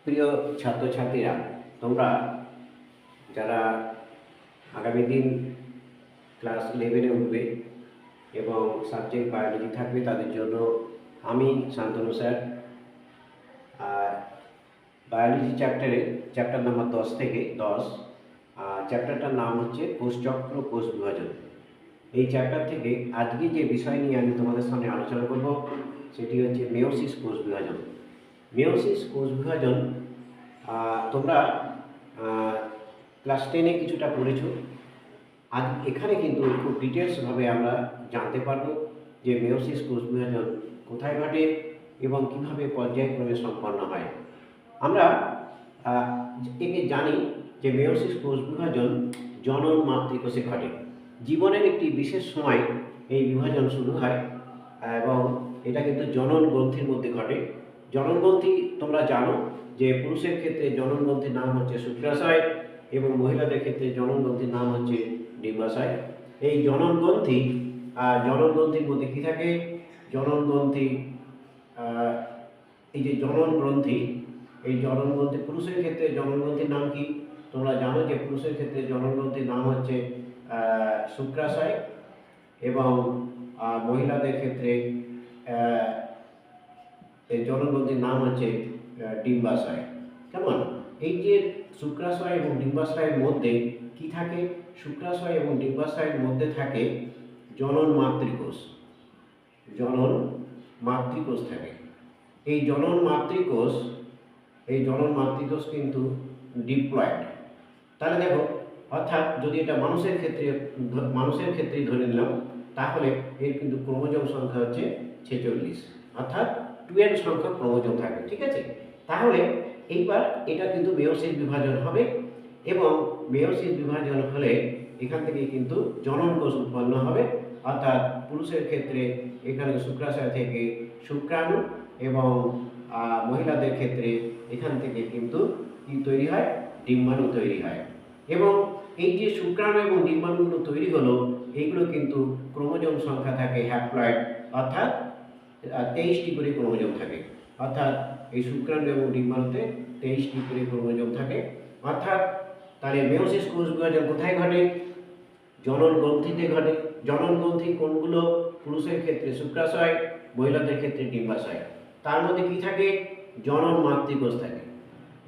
প্রিয় ছাত্রছাত্রীরা, তোমরা যারা আগামী দিন ক্লাস 11-এ উঠবে এবং সাবজেক্ট বায়োলজি থাকবে, তাদের জন্য আমি Shantanu sir biology chapter number 10 থেকে 10, চ্যাপ্টারটার নাম হচ্ছে কোষচক্র কোষ বিভাজন। এই চ্যাপ্টার থেকে আজকে যে বিষয় নিয়ে আমি তোমাদের সামনে আলোচনা করব সেটি হচ্ছে মেয়োসিস কোষ বিভাজন। মেয়োসিস কোষ বিভাজন তোমরা ক্লাস 10-এ কিছুটা পড়েছো। আজ এখানে কিন্তু খুব ডিটেলসভাবে আমরা জানতে পারবো যে মেয়োসিস কোষ বিভাজন কোথায় ঘটে এবং কীভাবে পর্যায়ক্রমে সম্পন্ন হয়। আমরা একে জানি যে মেয়োসিস কোষ বিভাজন জনন মাতৃকোষে ঘটে। জীবনের একটি বিশেষ সময় এই বিভাজন শুরু হয় এবং এটা কিন্তু জনন গ্রন্থির মধ্যে ঘটে। জনন গ্রন্থি তোমরা জানো যে পুরুষের ক্ষেত্রে জনন গ্রন্থির নাম হচ্ছে শুক্রাশয় এবং মহিলাদের ক্ষেত্রে জনন গ্রন্থির নাম হচ্ছে ডিম্বাশয়। এই জনন গ্রন্থির মধ্যে কী থাকে? জনন গ্রন্থি, এই যে জনন গ্রন্থি, এই জনন গ্রন্থি পুরুষের ক্ষেত্রে জনন গ্রন্থির নাম কি তোমরা জানো যে পুরুষের ক্ষেত্রে জনন গ্রন্থির নাম হচ্ছে শুক্রাশয় এবং মহিলাদের ক্ষেত্রে এই জনন গ্রন্থির নাম হচ্ছে ডিম্বাশয়। কেমন? এই যে শুক্রাশয় এবং ডিম্বাশয়ের মধ্যে কি থাকে? শুক্রাশয় এবং ডিম্বাশয়ের মধ্যে থাকে জনন মাতৃকোষ। জনন মাতৃকোষ থাকে। এই জনন মাতৃকোষ কিন্তু ডিপ্লয়েড। তাহলে দেখো, অর্থাৎ যদি এটা মানুষের ক্ষেত্রেই ধরে নিলাম, তাহলে এর কিন্তু ক্রোমোজোম সংখ্যা হচ্ছে 46, অর্থাৎ 2n সংখ্যক ক্রোমোজোম থাকবে। ঠিক আছে? তাহলে এইবার এটা কিন্তু মেয়োসিস বিভাজন হবে এবং মেয়োসিস বিভাজন হলে এখান থেকে কিন্তু জনন কোষ উৎপন্ন হবে, অর্থাৎ পুরুষের ক্ষেত্রে এখানে শুক্রাশয় থেকে শুক্রাণু এবং মহিলাদের ক্ষেত্রে এখান থেকে কিন্তু কি তৈরি হয়? ডিম্বাণু তৈরি হয়। এবং এই যে শুক্রাণু এবং ডিম্বাণুগুলো তৈরি হলো, এইগুলো কিন্তু ক্রোমোজোম সংখ্যা থাকে হ্যাপ্লয়েড, অর্থাৎ 23টি করে ক্রোমোজোম থাকে। অর্থাৎ এই শুক্রাণু এবং ডিম্বাণুতে 23টি করে ক্রোমোজোম থাকে। অর্থাৎ তাহলে মেয়োসিস কোষ বিভাজন কোথায় ঘটে? জনন গ্রন্থিতে ঘটে। জনন গ্রন্থি কোনগুলো? পুরুষের ক্ষেত্রে শুক্রাশয়, মহিলাদের ক্ষেত্রে ডিম্বাশয়। তার মধ্যে কি থাকে? জনন মাতৃকোষ থাকে।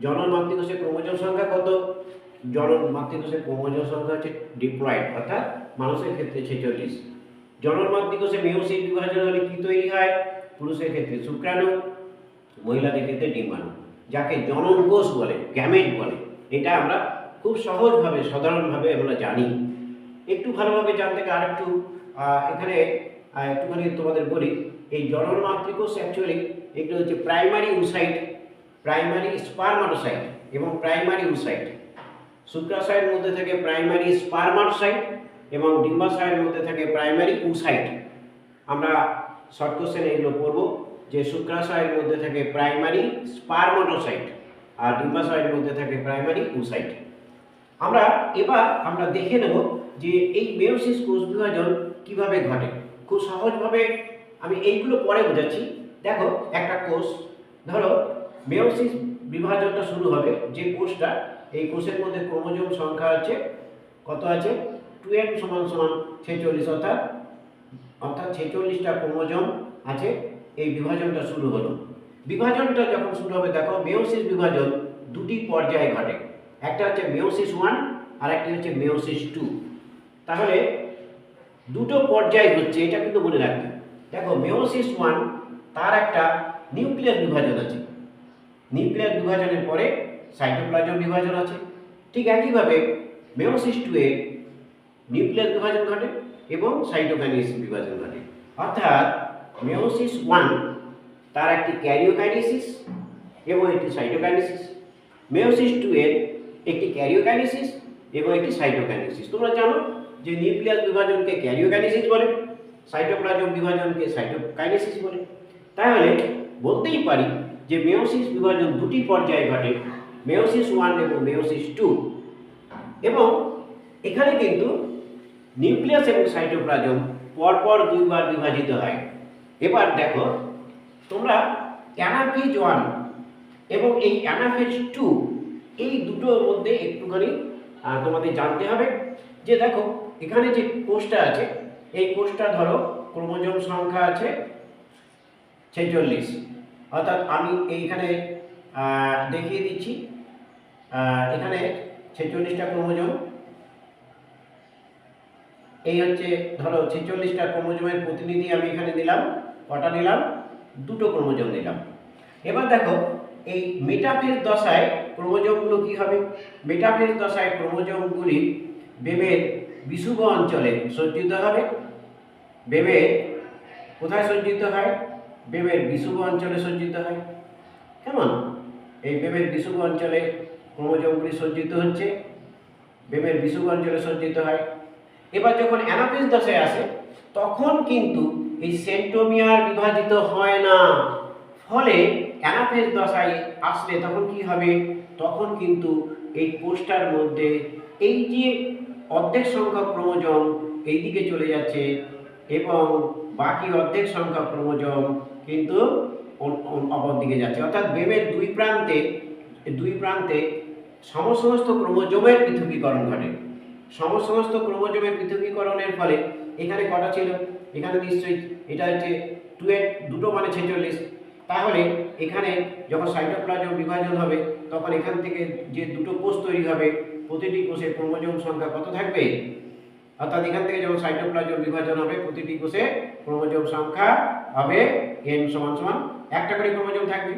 জনন মাতৃকোষের ক্রোমোজোম সংখ্যা কত? জনন মাতৃকোষের ক্রোমোজোম সংখ্যা হচ্ছে ডিপ্লয়েড, অর্থাৎ মানুষের ক্ষেত্রে 46। জনন মাতৃকোষে মেয়োসিস বিভাজন হলে কি তৈরি হয়? পুরুষের ক্ষেত্রে শুক্রাণু, মহিলাদের ক্ষেত্রে ডিম্বাণু, যাকে জনন কোষ বলে, গ্যামেট বলে। এটা আমরা খুব সহজভাবে, সাধারণভাবে আমরা জানি। একটু ভালোভাবে জানতে গেলে আরেকটু এখানে একটুখানি তোমাদের বলি। এই জনন মাতৃকোষ অ্যাকচুয়ালি একটু হচ্ছে প্রাইমারি উসাইট, প্রাইমারি স্পারমাটোসাইট এবং প্রাইমারি উসাইট। শুক্রাশয়ের মধ্যে থাকে প্রাইমারি স্পারমাটোসাইট এবং ডিম্বাশয়ের মধ্যে থাকে প্রাইমারি উসাইট। আমরা শর্ট কোশ্চেনে এগুলো পড়ব যে শুক্রাশয়ের মধ্যে থাকে প্রাইমারি স্পারমাটোসাইট আর ডিম্বাশয়ের মধ্যে থাকে প্রাইমারি উসাইট। আমরা দেখে নেব যে এই মেয়োসিস কোষ বিভাজন কিভাবে ঘটে। খুব সহজভাবে আমি এইগুলো পরে বোঝাচ্ছি। দেখো, একটা কোষ, ধরো মেয়োসিস বিভাজনটা শুরু হবে যে কোষটা, এই কোষের মধ্যে ক্রোমোজোম সংখ্যা আছে কত? আছে 2n = 46, অর্থাৎ 46টা ক্রোমোজোম আছে। এই বিভাজনটা শুরু হলো। বিভাজনটা যখন শুরু হবে, দেখো মেয়োসিস বিভাজন দুটি পর্যায়ে ঘটে। একটা হচ্ছে মেয়োসিস 1 আর একটা হচ্ছে মেয়োসিস 2। তাহলে দুটো পর্যায় হচ্ছে, এটা কিন্তু মনে রাখবে। দেখো, মেয়োসিস 1 তার একটা নিউক্লিয়াস বিভাজন আছে। নিউক্লিয়াস বিভাজনের পরে সাইটোপ্লাজম বিভাজন আছে। ঠিক একইভাবে মেয়োসিস 2 এ নিউক্লিয়াস বিভাজন ঘটে এবং সাইটোকাইনেসিস বিভাজন ঘটে। অর্থাৎ মেয়োসিস 1 তার একটি ক্যারিওকাইনেসিস এবং একটি সাইটোকাইনেসিস। মেয়োসিস 2 এর একটি ক্যারিওকাইনেসিস এবং একটি সাইটোকাইনেসিস। তোমরা জানো যে নিউক্লিয়াস বিভাজনকে ক্যারিওকাইনেসিস বলে, সাইটোপ্লাজম বিভাজনকে সাইটোকাইনেসিস বলে। তাহলে বলতেই পারি যে মেয়োসিস বিভাজন দুটি পর্যায়ে ঘটে, মেয়োসিস 1 এবং মেয়োসিস 2। এবং এখানে কিন্তু নিউক্লিয়াস এবং সাইটোপ্লাজম পরপর দুইবার বিভাজিত হয়। এবার দেখো, তোমরা অ্যানাফেজ 1 এবং এই অ্যানাফেজ 2 এই দুটোর মধ্যে একটুখানি তোমাদের জানতে হবে যে দেখো এখানে যে কোষটা আছে এই কোষটা ধরো ক্রোমোজোম সংখ্যা আছে 46, অর্থাৎ আমি এইখানে দেখিয়ে দিচ্ছি এখানে 46টা ক্রোমোজোম, এই হচ্ছে ধরো 46টা ক্রোমোজোমের প্রতিনিধি আমি এখানে দিলাম, কটা নিলাম, দুটো ক্রোমোজোম নিলাম। এবার দেখো এই মেটাফেজ দশায় ক্রোমোজোমগুলো কি হবে, মেটাফেজ দশায় ক্রোমোজোমগুলি বেবের বিষুব অঞ্চলে সজ্জিত হবে। বেবের কোথায় সজ্জিত হয়, বেবের বিষুব অঞ্চলে সজ্জিত হয়। কেমন, এই বেবের বিষুব অঞ্চলে ক্রোমোজোমগুলি সজ্জিত হচ্ছে, বেবের বিষুব অঞ্চলে সজ্জিত হয়। এবার যখন অ্যানাফেজ দশায় আসে তখন কিন্তু এই সেন্ট্রোমিয়ার বিভাজিত হয় না, ফলে অ্যানাফেজ দশায় আসলে তখন কি হবে, তখন কিন্তু এই কোষটার মধ্যে এই যে অর্ধেক সংখ্যক ক্রোমোজোম এই দিকে চলে যাচ্ছে এবং বাকি অর্ধেক সংখ্যক ক্রোমোজোম কিন্তু অপর দিকে যাচ্ছে, অর্থাৎ বেবের দুই প্রান্তে সমস্ত ক্রোমোজোমের পৃথকীকরণ ঘটে। সমস্ত ক্রোমোজোমের পৃথকীকরণের ফলে এখানে কটা ছিল, এখানে নিশ্চয়ই এটা হচ্ছে 2 এর দুটো মানে 46, তাহলে এখানে যখন সাইটোপ্লাজম বিভাজন হবে তখন এখান থেকে যে দুটো কোষ তৈরি হবে প্রতিটি কোষে ক্রোমোজোম সংখ্যা কত থাকবে, অর্থাৎ এখান থেকে যখন সাইটোপ্লাজম বিভাজন হবে প্রতিটি কোষে ক্রোমোজোম সংখ্যা হবে n সমান সমান একটা করে ক্রোমোজোম থাকবে,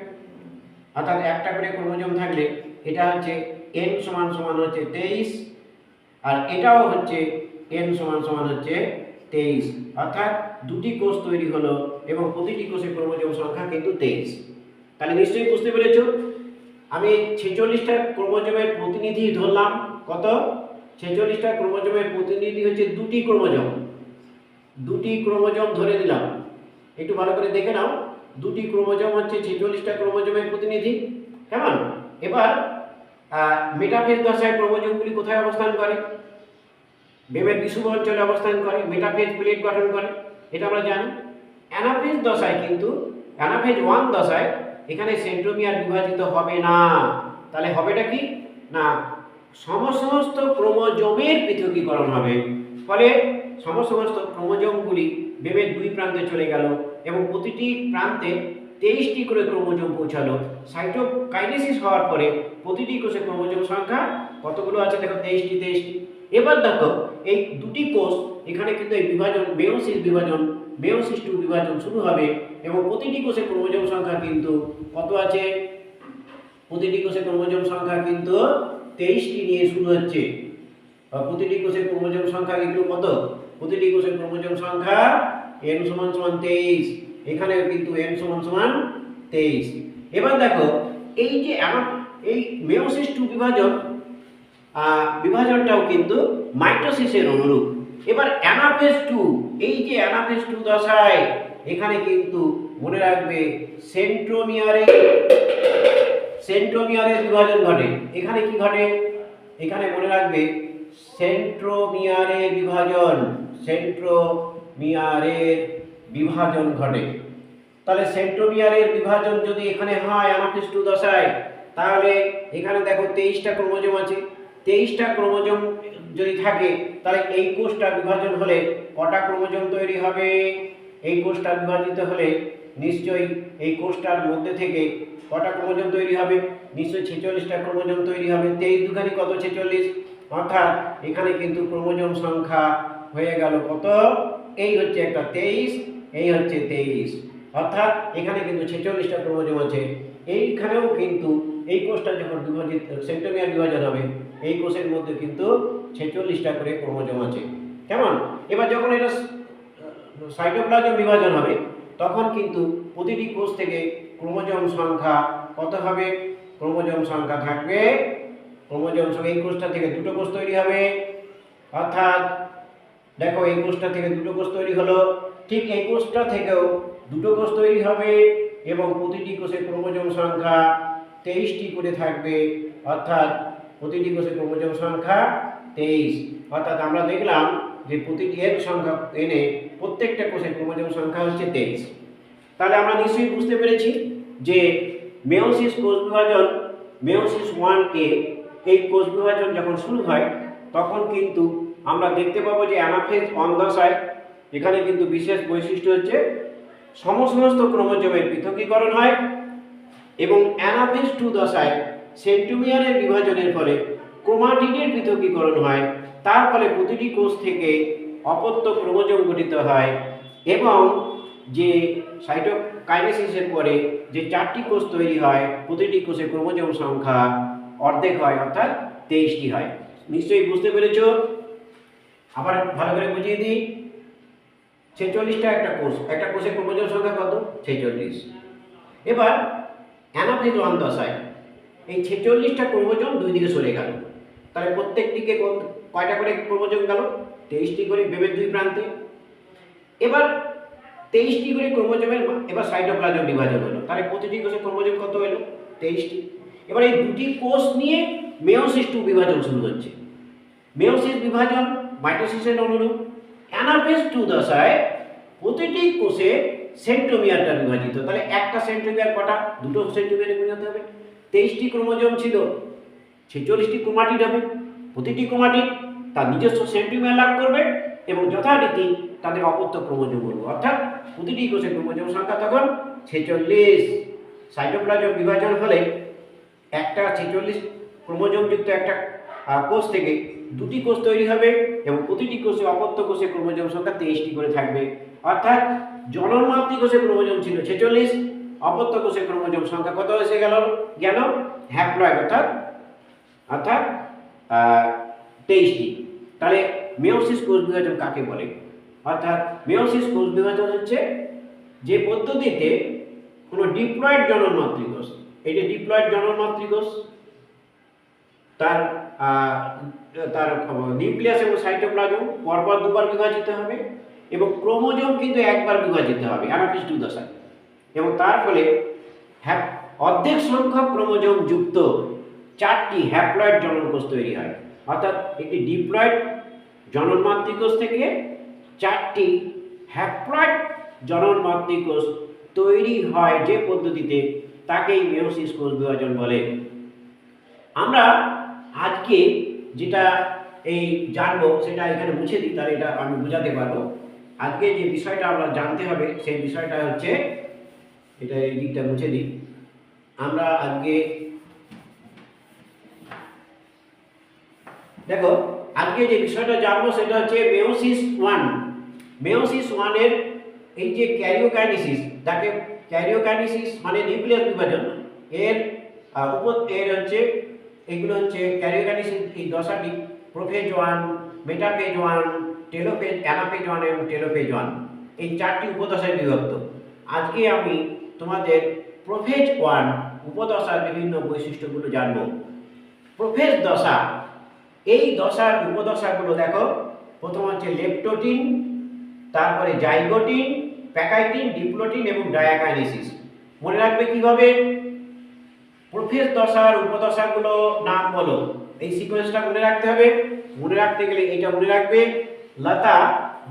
অর্থাৎ একটা করে ক্রোমোজোম থাকলে এটা হচ্ছে n সমান সমান হচ্ছে 23, আর এটাও হচ্ছে n সমান সমান হচ্ছে 23, অর্থাৎ দুটি কোষ তৈরি হলো এবং প্রতিটি কোষে ক্রোমোজোম সংখ্যা কিন্তু 23। তাহলে নিশ্চয়ই বুঝতে পেরেছো, আমি 46টা ক্রোমোজোমের প্রতিনিধি ধরলাম, কত, 46টা ক্রোমোজোমের প্রতিনিধি হচ্ছে দুটি ক্রোমোজোম ধরে দিলাম, একটু ভালো করে দেখে নাও, দুটি ক্রোমোজোম হচ্ছে 46টা ক্রোমোজোমের প্রতিনিধি। কেমন, এবার মেটাফেজ দশায় ক্রোমোজোমগুলি কোথায় অবস্থান করে, বেবের বিষুব অঞ্চলে অবস্থান করে, মেটাফেজ প্লেট গঠন করে, এটা আমরা জানি। অ্যানাফেজ দশায় কিন্তু অ্যানাফেজ 1 দশায় এখানে সেন্ট্রোমিয়ার বিভাজিত হবে না, তাহলে হবেটা কি না, সমস্ত ক্রোমোজোমের পৃথকীকরণ হবে, ফলে সমস্ত ক্রোমোজোমগুলি বেবের দুই প্রান্তে চলে গেল এবং প্রতিটি প্রান্তে 23টি করে ক্রোমোজোম পৌঁছালো। সাইটোকাইনেসিস হওয়ার পরে প্রতিটি কোষে ক্রোমোজোম সংখ্যা কতগুলো আছে দেখো, 23টি। এবার দেখো এই দুটি কোষ এখানে কিন্তু এই বিভাজন মেয়োসিস 2 বিভাজন শুরু হবে এবং প্রতিটি কোষে ক্রোমোজোম সংখ্যা কিন্তু কত আছে, প্রতিটি কোষে ক্রোমোজোম সংখ্যা কিন্তু 23টি নিয়ে শুরু হচ্ছে, প্রতিটি কোষে ক্রোমোজোম সংখ্যা কিন্তু কত, প্রতিটি কোষে ক্রোমোজোম সংখ্যা n সমান সমান 23, এখানে কিন্তু n সমান সমান 23। এবার দেখো এই যে এই মেয়োসিস 2 বিভাজনটাও কিন্তু মাইটোসিসের অনুরূপ। এবার অ্যানাফেজ 2, এই যে অ্যানাফেজ 2 দশায় এখানে কিন্তু মনে রাখবে সেন্ট্রোমিয়ারের বিভাজন ঘটে। এখানে কি ঘটে, এখানে মনে রাখবে সেন্ট্রোমিয়ারের বিভাজন ঘটে। তাহলে সেন্ট্রোমিয়ারের বিভাজন যদি এখানে হয় অ্যানাফেজ 2 দশায়, তাহলে এখানে দেখো 23টা ক্রোমোজোম আছে, 23টা ক্রোমোজোম যদি থাকে তাহলে এই কোষটা বিভাজন হলে কটা ক্রোমোজোম তৈরি হবে, এই কোষটা বিভাজিত হলে নিশ্চয়ই এই কোষটার মধ্যে থেকে কটা ক্রোমোজোম তৈরি হবে, নিশ্চয়ই 46টা ক্রোমোজোম তৈরি হবে। 23 দুখানি কত, 46, অর্থাৎ এখানে কিন্তু ক্রোমোজোম সংখ্যা হয়ে গেল কত, এই হচ্ছে একটা 23, এই হচ্ছে 23, অর্থাৎ এখানে কিন্তু 46টা ক্রোমোজোম আছে। এইখানেও কিন্তু এই কোষটা যখন সেন্ট্রোমিয়ার বিভাজন হবে এই কোষের মধ্যে কিন্তু 46টা করে ক্রোমোজোম আছে। কেমন, এবার যখন এটা সাইটোপ্লাজম বিভাজন হবে তখন কিন্তু প্রতিটি কোষ থেকে ক্রোমোজোম সংখ্যা কত হবে, ক্রোমোজোম সংখ্যা থাকবে, ক্রোমোজোম সংখ্যা এই কোষটা থেকে দুটো কোষ তৈরি হবে, অর্থাৎ দেখো এই কোষটা থেকে দুটো কোষ তৈরি হলো, ঠিক এই কোষটা থেকেও দুটো কোষ তৈরি হবে এবং প্রতিটি কোষে ক্রোমোজোম সংখ্যা 23টি করে থাকবে, অর্থাৎ প্রতিটি কোষে ক্রোমোজোম সংখ্যা 23, অর্থাৎ আমরা দেখলাম যে প্রতিটি n সংখ্যা এনে প্রত্যেকটা কোষে ক্রোমোজোম সংখ্যা হচ্ছে 23। তাহলে আমরা নিশ্চয়ই বুঝতে পেরেছি যে মেয়োসিস কোষ বিভাজন, মেয়োসিস 1A এই কোষ বিভাজন যখন শুরু হয় তখন কিন্তু আমরা দেখতে পাবো যে অ্যানাফেজ 1 দশায় এখানে কিন্তু বিশেষ বৈশিষ্ট্য হচ্ছে সমস্ত ক্রোমোজোমের পৃথকীকরণ হয় এবং অ্যানাফেজ 2 দশায় সেন্ট্রোমিয়ারের বিভাজনের ফলে ক্রোমাটিডের পৃথকীকরণ হয়। তার ফলে প্রতিটি কোষ থেকে অপত্য ক্রোমোজোম গঠিত হয় এবং যে সাইটোকাইনেসিসের পরে যে 4টি কোষ তৈরি হয় প্রতিটি কোষে ক্রোমোজোম সংখ্যা অর্ধেক হয়, অর্থাৎ 23টি হয়। নিশ্চয়ই বুঝতে পেরেছো? আবার ভালো করে বুঝিয়ে দিই। 46টা একটা কোষে ক্রোমোজোম সংখ্যা কত? 46। এবার অ্যানাফেজ 1 দশায় এই 46টা ক্রোমোজোম দুই দিকে সরে গেল, তাহলে প্রত্যেক দিকে কয়টা করে ক্রোমোজোম গেল? 23টি করে বেবের দুই প্রান্তে। এবার 23টি করে ক্রোমোজোমের এবার সাইটোপ্লাজম বিভাজন হলো, তাহলে প্রতিটি কোষে ক্রোমোজোম কত হলো? 23টি। এবার এই দুটি কোষ নিয়ে মেয়োসিস 2 বিভাজন শুরু হচ্ছে। মেয়োসিস বিভাজন মাইটোসিসের অনুরূপ। অ্যানাফেজ 2 দশায় প্রতিটি কোষে সেন্ট্রোমিয়ারটা বিভাজিত, তাহলে একটা সেন্ট্রোমিয়ার কটা? দুটো সেন্ট্রোমিয়ারে পরিণত হবে। 23টি ক্রোমোজোম ছিল, 46টি ক্রোমাটিড হবে। প্রতিটি ক্রোমাটিড তার নিজস্ব সেন্ট্রোমিয়ার লাভ করবে এবং যথারীতি তাদের অপত্য ক্রোমোজোম বলবো, অর্থাৎ প্রতিটি কোষে ক্রোমোজোম সংখ্যা তখন 46। সাইটোপ্লাজম বিভাজন হলে একটা 46 ক্রোমোজোম যুক্ত একটা কোষ থেকে দুটি কোষ তৈরি হবে এবং প্রতিটি কোষে অপত্য কোষে ক্রোমোজোম সংখ্যা 23টি করে থাকবে, অর্থাৎ জননমাতৃ কোষে ক্রোমোজোম ছিল 46, অপত্য কোষে ক্রোমোজোম সংখ্যা কত এসে গেল? হ্যাপ্লয়েড অর্থাৎ 23টি। তাহলে মেয়োসিস কোষ বিভাজন কাকে বলে? অর্থাৎ মেয়োসিস কোষ বিভাজন হচ্ছে যে পদ্ধতিতে কোনো ডিপ্লয়েড জননমাতৃ কোষ, এই যে ডিপ্লয়েড জননমাতৃ কোষ তার নিউক্লিয়াস এবং সাইটোপ্লাজম পরপর দুবার বিভাজিত হবে এবং ক্রোমোজোম কিন্তু একবার বিভাজিত হবে অ্যানাফেজ 2 দশায়, এবং তার ফলে অর্ধেক সংখ্যক ক্রোমোজোম যুক্ত 4টি হ্যাপ্লয়েড জনন কোষ তৈরি হয়। অর্থাৎ একটি ডিপ্লয়েড জননমাতৃ কোষ থেকে 4টি হ্যাপ্লয়েড জননমাতৃ কোষ তৈরি হয় যে পদ্ধতিতে, তাকেই মেয়োসিস কোষ বিভাজন বলে। আমরা আজকে যেটা এই জানবো সেটা এখানে মুছে দিই, তাহলে এটা আমি বোঝাতে পারবো। আজকে যে বিষয়টা আমরা জানতে হবে সেই বিষয়টা হচ্ছে, এটা এই দিকটা মুছে দিই। আমরা আজকে দেখো আজকে যে বিষয়টা জানবো সেটা হচ্ছে মেয়োসিস 1। মেয়োসিস 1 এর এই যে ক্যারিওকাইনেসিস, তাকে ক্যারিওকাইনেসিস মানে নিউক্লিয়াস বিভাজন, এর হচ্ছে এগুলো হচ্ছে ক্যারিওকাইনেসিস এই দশাটি প্রোফেজ 1, মেটাফেজ 1, টেলোফেজ, অ্যানাফেজ 1 এবং টেলোফেজ 1 এই 4টি উপদশায় বিভক্ত। আজকে আমি তোমাদের প্রোফেজ 1 উপদশার বিভিন্ন বৈশিষ্ট্যগুলো জানবো। প্রোফেজ দশা, এই দশার উপদশাগুলো দেখো। প্রথম হচ্ছে লেপ্টোটিন, তারপরে জাইগোটিন, প্যাকাইটিন, ডিপ্লোটিন এবং ডায়াকাইনেসিস। মনে রাখবে কিভাবে? প্রোফেজ দশার উপদশাগুলো নাম বলো, এই সিকোয়েন্সটা মনে রাখতে হবে। মনে রাখতে গেলে এটা মনে রাখবে, লতা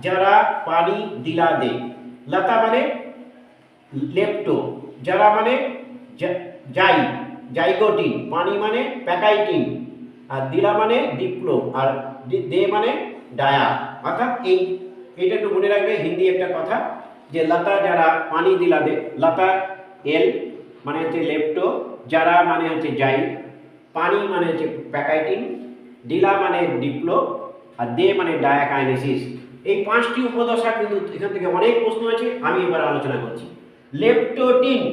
যারা পানি দিলা দে। লতা মানে লেপ্টো, যারা মানে জাইগোটিন, পানি মানে প্যাকাইটিন, আর দিলা মানে ডিপ্লো, আর দে মানে ডায়া। অর্থাৎ এইটা একটু মনে রাখবে। হিন্দি একটা কথা যে লতা যারা পানি দিলা দে, লতা এল মানে হচ্ছে লেপ্টো, যারা মানে হচ্ছে জাই, পানি মানে হচ্ছে প্যাকাইটিন, ডিলা মানে ডিপ্লো, আর দে মানে ডায়াকাইনেসিস। এই 5টি উপদশা কিন্তু এখান থেকে অনেক প্রশ্ন আছে, আমি এবার আলোচনা করছি। লেপ্টোটিন,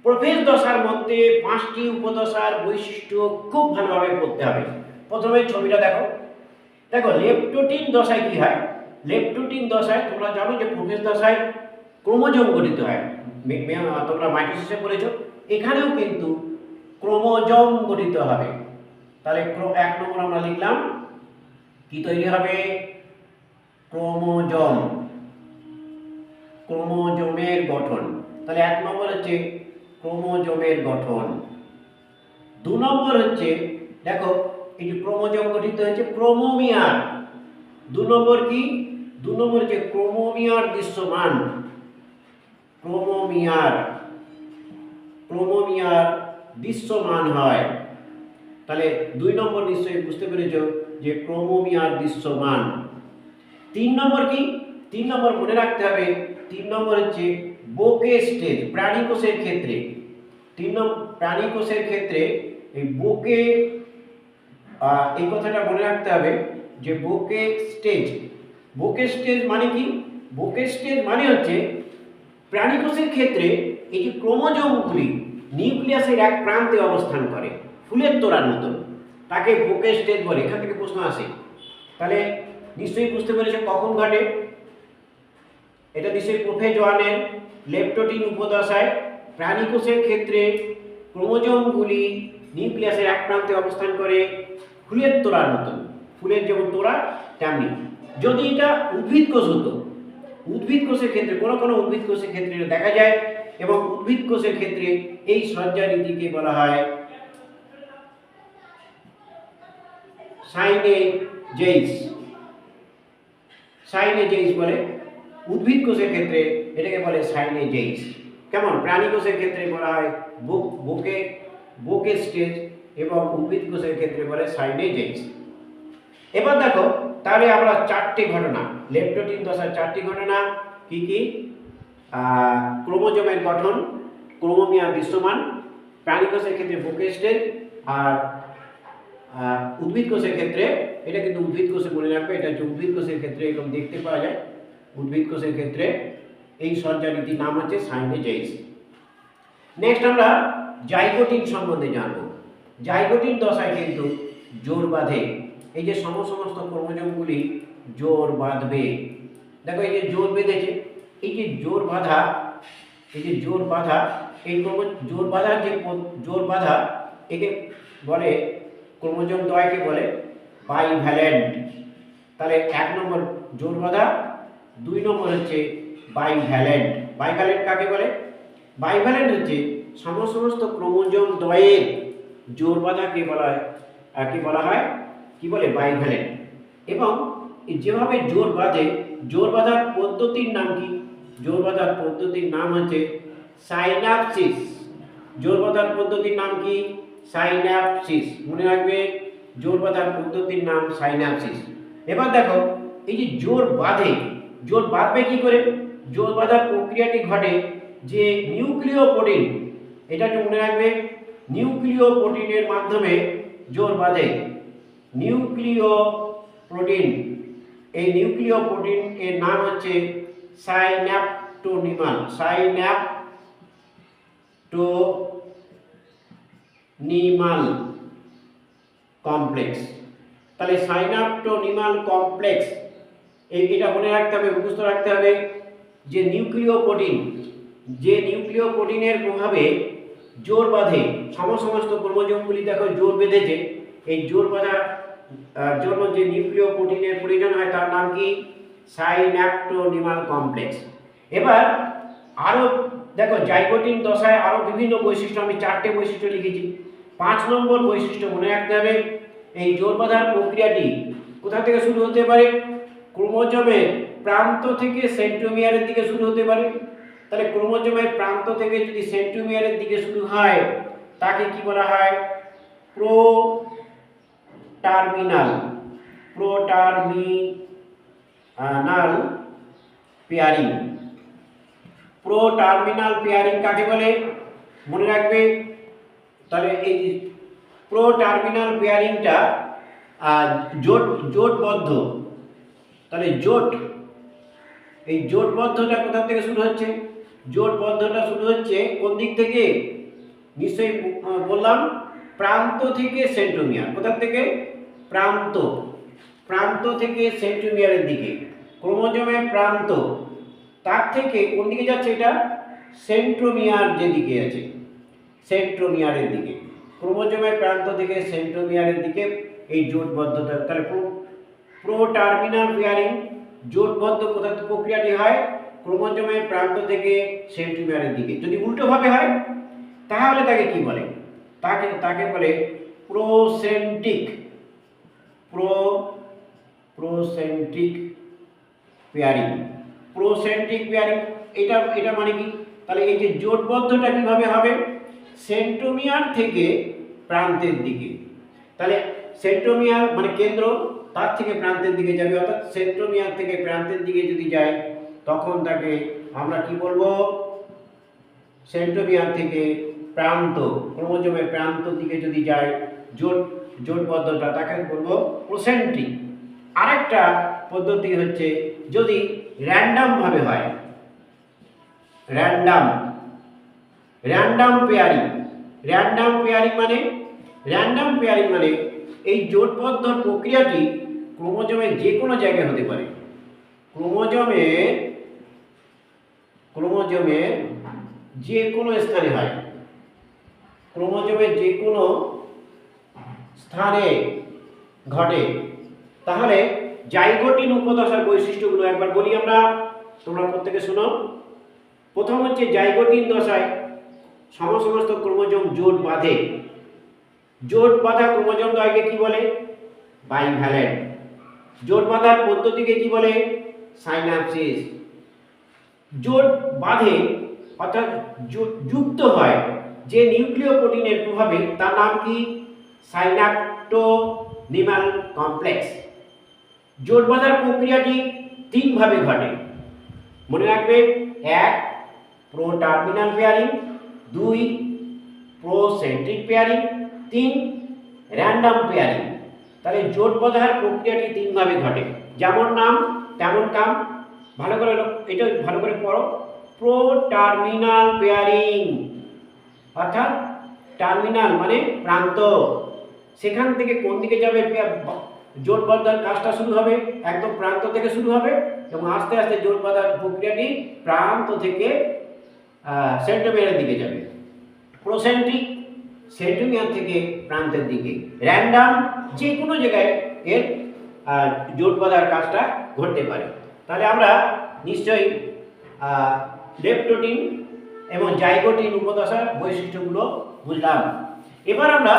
প্রোফেজ দশার মধ্যে 5টি উপদশার বৈশিষ্ট্য খুব ভালোভাবে পড়তে হবে। প্রথমে ছবিটা দেখো। দেখো লেপ্টোটিন দশায় কি হয়? লেপ্টোটিন দশায় তোমরা জানো যে প্রোফেজ দশায় ক্রোমোজোম গঠিত হয়, তোমরা মাইটোসিসে পড়েছো। এখানেও কিন্তু ক্রোমোজোম গঠিত হবে। তাহলে 1 নম্বর আমরা লিখলাম কি তৈরি হবে? ক্রোমোজোম, ক্রোমোজোমের গঠন। তাহলে 1 নম্বর হচ্ছে ক্রোমোজোমের গঠন। 2 নম্বর হচ্ছে দেখো এই যে ক্রোমোজোম গঠিত হয়েছে ক্রোমোমিয়ার। 2 নম্বর কি? 2 নম্বর হচ্ছে ক্রোমোমিয়ার দৃশ্যমান। ক্রোমোমিয়ার ক্রোমোমিয়ার দৃশ্যমান হয়। তাহলে 2 নম্বর নিশ্চয়ই বুঝতে পেরেছ যে ক্রোমোমিয়ার দৃশ্যমান। 3 নম্বর কি? 3 নম্বর মনে রাখতে হবে, 3 নম্বর হচ্ছে বোকে স্টেজ প্রাণী কোষের ক্ষেত্রে। 3 নম্বর প্রাণী কোষের ক্ষেত্রে এই বোকে, এই কথাটা মনে রাখতে হবে যে বোকে স্টেজ। বোকে স্টেজ মানে কি? বোকে স্টেজ মানে হচ্ছে প্রাণী কোষের ক্ষেত্রে এই যে ক্রোমোজোমগুলি নিউক্লিয়াসের এক প্রান্তে অবস্থান করে ফুলের তোড়ার মতন, তাকে বোকে স্টেজ বলে। এখান থেকে প্রশ্ন আসে। তাহলে নিশ্চয়ই বুঝতে পেরেছ কখন ঘটে। এটা নিশ্চয়ই প্রোফেজোয়ানের লেপ্টোটিন উপদশায় প্রাণী কোষের ক্ষেত্রে ক্রোমোজোমগুলি নিউক্লিয়াসের এক প্রান্তে অবস্থান করে ফুলের তোড়ার মতন। ফুলের যেমন তোড়া তেমনি। যদি এটা উদ্ভিদ কোষ হতো, উদ্ভিদ কোষের ক্ষেত্রে কোনো কোনো উদ্ভিদ কোষের ক্ষেত্রে এটা দেখা যায়, এবং উদ্ভিদ কোষের ক্ষেত্রে এই সজ্জা রীতিকে বলা হয় সাইনেজেইস। সাইনেজেইস বলে। উদ্ভিদ কোষের ক্ষেত্রে এটাকে বলে সাইনেজেইস। কেমন? প্রাণী কোষের ক্ষেত্রে বলা হয় বোকে স্টেজ, এবং উদ্ভিদ কোষের ক্ষেত্রে বলে সাইনেজেইস। এবার দেখো, তাহলে আমরা 4টি ঘটনা, লেপ্টোটিন দশার 4টি ঘটনা কি কি? ক্রোমোজোমের গঠন, ক্রোমোমিয়ার দৃশ্যমান, প্রাণী কোষের ক্ষেত্রে বোকে স্টেজ, আর উদ্ভিদ কোষের ক্ষেত্রে, এটা কিন্তু উদ্ভিদ কোষে মনে রাখবে, এটা হচ্ছে উদ্ভিদ কোষের ক্ষেত্রে এরকম দেখতে পাওয়া যায়। উদ্ভিদ কোষের ক্ষেত্রে এই সজ্জা রীতির নাম হচ্ছে সাইনেজেইস। নেক্সট আমরা জাইগোটিন সম্বন্ধে জানব। জাইগোটিন দশায় কিন্তু জোর বাঁধে। এই যে সমস্ত ক্রোমোজোমগুলি জোর বাঁধবে। দেখো এই যে জোর বেঁধেছে, এই যে জোর বাঁধা, এই যে জোর বাঁধা, এই জোর বাঁধার যে জোর বাঁধা, একে বলে ক্রোমোজোম দ্বয়কে বলে বাইভ্যালেন্ট। তাহলে 1 নম্বর জোর বাঁধা, 2 নম্বর হচ্ছে বাইভ্যালেন্ট। বাইভ্যালেন্ট কাকে বলে? বাইভ্যালেন্ট হচ্ছে সমস্ত ক্রোমোজোম দ্বয়ের জোর বাঁধাকে বলা হয়, কি বলে? বাইভ্যালেন্ট। এবং যেভাবে জোর বাঁধে, জোর বাঁধার পদ্ধতির নাম কি? জোর বাঁধার পদ্ধতির নাম হচ্ছে সাইন্যাপসিস। জোর বাঁধার পদ্ধতির নাম কি? সাইন্যাপসিস। মনে রাখবে, জোর বাঁধার পদ্ধতির নাম সাইন্যাপসিস। এবার দেখো, এই যে জোর বাঁধে, জোর বাঁধবে কি করে? জোর বাঁধার প্রক্রিয়াটি ঘটে যে নিউক্লিয় প্রোটিন, এটা একটু মনে রাখবে, নিউক্লিয় প্রোটিনের মাধ্যমে জোর বাঁধে। নিউক্লিয় প্রোটিন, এই নিউক্লিয় প্রোটিন এর নাম হচ্ছে সাইন্যাপটোনিমাল। সাইন্যাপটোনিমাল কমপ্লেক্স। তাহলে সাইন্যাপটোনিমাল কমপ্লেক্স, এটা মনে রাখতে হবে, মুখস্থ রাখতে হবে যে নিউক্লিয় প্রোটিন, যে নিউক্লিয় প্রোটিনের প্রভাবে জোর বাঁধে সমস্ত ক্রোমোজোমগুলি। দেখো জোর বেঁধেছে, এই জোর বাঁধার জন্য যে নিউক্লিয় প্রোটিনের প্রয়োজন হয় তার নাম কি? সাইন্যাপটোনিমাল কমপ্লেক্স। এবার আরো দেখো, জাইগোটিন দশায় আরো বিভিন্ন বৈশিষ্ট্য, আমি 4টে বৈশিষ্ট্য লিখেছি। 5 নম্বর বৈশিষ্ট্য মনে রাখতে হবে, এই জোর বাঁধার প্রক্রিয়াটি কোথা থেকে শুরু হতে পারে? ক্রোমোজোমের প্রান্ত থেকে সেন্ট্রোমিয়ারের দিকে শুরু হতে পারে। তাহলে ক্রোমোজোমের প্রান্ত থেকে যদি সেন্ট্রোমিয়ারের দিকে শুরু হয়, তাকে কি বলা হয়? প্রোটার্মিনাল পেয়ারিং। প্রোটার্মিনাল পেয়ারিং কাকে বলে? মনে রাখবে। তাহলে এই প্রোটার্মিনাল পেয়ারিংটা জোটবদ্ধ। তাহলে এই জোটবদ্ধটা কোথা থেকে শুরু হচ্ছে? জোটবদ্ধটা শুরু হচ্ছে কোন দিক থেকে? নিশ্চয়ই বললাম, প্রান্ত থেকে সেন্ট্রোমিয়ার। কোথা থেকে? প্রান্ত থেকে সেন্ট্রোমিয়ারের দিকে। ক্রোমোজোমের প্রান্ত, তার থেকে কোন দিকে যাচ্ছে? এটা সেন্ট্রোমিয়ার যেদিকে আছে, সেন্ট্রোমিয়ারের দিকে। ক্রোমোজোমের প্রান্ত থেকে সেন্ট্রোমিয়ারের দিকে এই জোটবদ্ধতা। তাহলে প্রোটার্মিনাল পেয়ারিং, জোটবদ্ধ প্রক্রিয়াটি হয় ক্রোমোজোমের প্রান্ত থেকে সেন্ট্রোমিয়ারের দিকে। যদি উল্টোভাবে হয় তাহলে তাকে কি বলে? তাকে বলে প্রোসেন্ট্রিক পেয়ারিং। প্রোসেন্ট্রিক পেয়ারিং, এটা মানে কি? তাহলে এই যে জোটবদ্ধটা কিভাবে হবে? সেন্ট্রোমিয়ার থেকে প্রান্তের দিকে। তাহলে সেন্ট্রোমিয়ার মানে কেন্দ্র, তার থেকে প্রান্তের দিকে যাবে, অর্থাৎ সেন্ট্রোমিয়ার থেকে প্রান্তের দিকে যদি যায় তখন তাকে আমরা কি বলবো? সেন্ট্রোমিয়ার থেকে প্রান্ত, ক্রোমোজোমের প্রান্ত দিকে যদি যায় জোটবদ্ধতা, তাকে বলবো প্রোসেন্ট্রিক। আরেকটা পদ্ধতি হচ্ছে যদি র্যান্ডাম ভাবে হয়, র্যান্ডাম পেয়ারিং। র্যান্ডাম পেয়ারিং মানে এই জোটবদ্ধ প্রক্রিয়াটি ক্রোমোজোমের যে কোনো জায়গায় হতে পারে। ক্রোমোজোমের যে কোনো স্থানে হয়, ক্রোমোজোমের যে কোনো স্থানে ঘটে। তাহলে জাইগোটিন উপদশার বৈশিষ্ট্যগুলো একবার বলি আমরা, তোমরা প্রত্যেকে শোনো। প্রথম হচ্ছে জাইগোটিন দশায় সমস্ত ক্রোমোজোম জোট বাঁধে। জোট বাঁধা ক্রোমোজোম দ্বয়কে কি বলে? বাইভ্যালেন্ট। জোট বাঁধার পদ্ধতিকে কি বলে? সাইন্যাপসিস। জোট বাঁধে অর্থাৎ যুক্ত হয় যে নিউক্লিয় প্রোটিনের প্রভাবে, তার নাম কি? সাইন্যাপটোনিমাল কমপ্লেক্স। জোট বাঁধার প্রক্রিয়াটি তিন ভাবে ঘটে, মনে রাখবে। এক, প্রো টার্মিনাল পেয়ারিং। দুই, প্রোসেন্ট্রিক পেয়ারিং। তিন, র্যান্ডাম পেয়ারিং। তাহলে জোট বাঁধার প্রক্রিয়াটি তিন ভাবে ঘটে, যেমন নাম তেমন কাম। ভালো করে এটা ভালো করে পড়ো। প্রো টার্মিনাল পেয়ারিং অর্থাৎ টার্মিনাল মানে প্রান্ত, সেখান থেকে কোন দিকে যাবে জোট বাঁধার কাজটা শুরু হবে, একদম প্রান্ত থেকে শুরু হবে এবং আস্তে আস্তে জোট বাঁধার প্রক্রিয়াটি প্রান্ত থেকে সেন্ট্রোমিয়ারের দিকে যাবে। প্রোসেন্ট্রিক, সেন্ট্রোমিয়ার থেকে প্রান্তের দিকে। র্যান্ডাম, যে কোনো জায়গায় এর জোট বাঁধার কাজটা ঘটতে পারে। তাহলে আমরা নিশ্চয়ই লেপ্টোটিন এবং জাইগোটিন উপদশার বৈশিষ্ট্যগুলো বুঝলাম। এবার আমরা